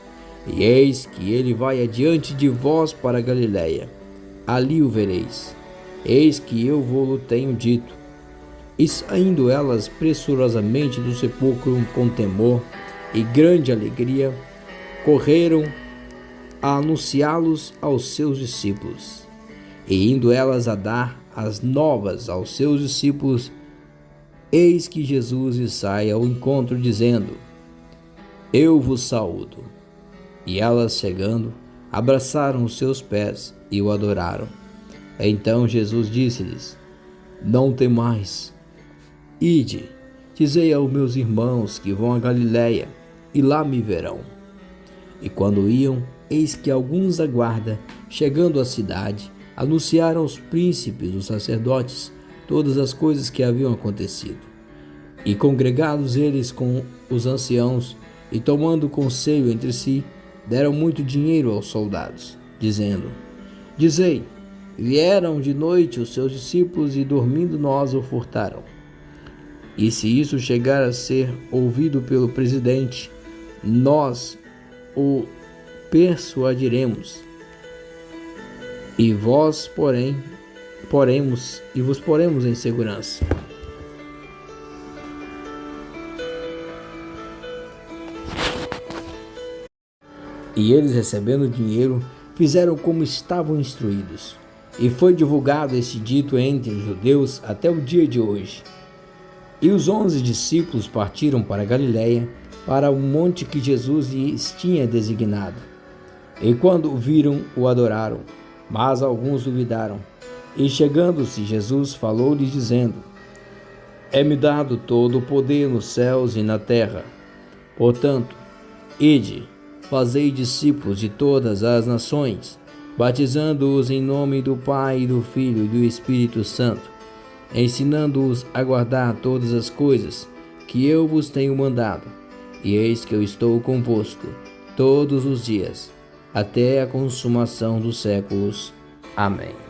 E eis que ele vai adiante de vós para Galiléia. Ali o vereis. Eis que eu vou-lo tenho dito. E saindo elas pressurosamente do sepulcro com temor e grande alegria, correram a anunciá-los aos seus discípulos. E indo elas a dar as novas aos seus discípulos, eis que Jesus lhes sai ao encontro, dizendo: Eu vos saúdo. E elas, chegando, abraçaram os seus pés e o adoraram. Então Jesus disse-lhes: Não temais. Ide, dizei aos meus irmãos que vão a Galiléia, e lá me verão. E quando iam, eis que alguns da guarda, chegando à cidade, anunciaram aos príncipes dos sacerdotes todas as coisas que haviam acontecido. E congregados eles com os anciãos, e tomando conselho entre si, deram muito dinheiro aos soldados, dizendo: Dizei, vieram de noite os seus discípulos e dormindo nós o furtaram. E se isso chegar a ser ouvido pelo presidente, nós o persuadiremos. E vós, porém, vos poremos em segurança. E eles, recebendo o dinheiro, fizeram como estavam instruídos. E foi divulgado esse dito entre os judeus até o dia de hoje. E os 11 discípulos partiram para Galiléia, para o monte que Jesus lhes tinha designado. E quando o viram, o adoraram, mas alguns duvidaram. E chegando-se, Jesus falou-lhes, dizendo: É-me dado todo o poder nos céus e na terra. Portanto, ide, fazei discípulos de todas as nações, batizando-os em nome do Pai, do Filho e do Espírito Santo, ensinando-os a guardar todas as coisas que eu vos tenho mandado. E eis que eu estou convosco todos os dias, até a consumação dos séculos. Amém.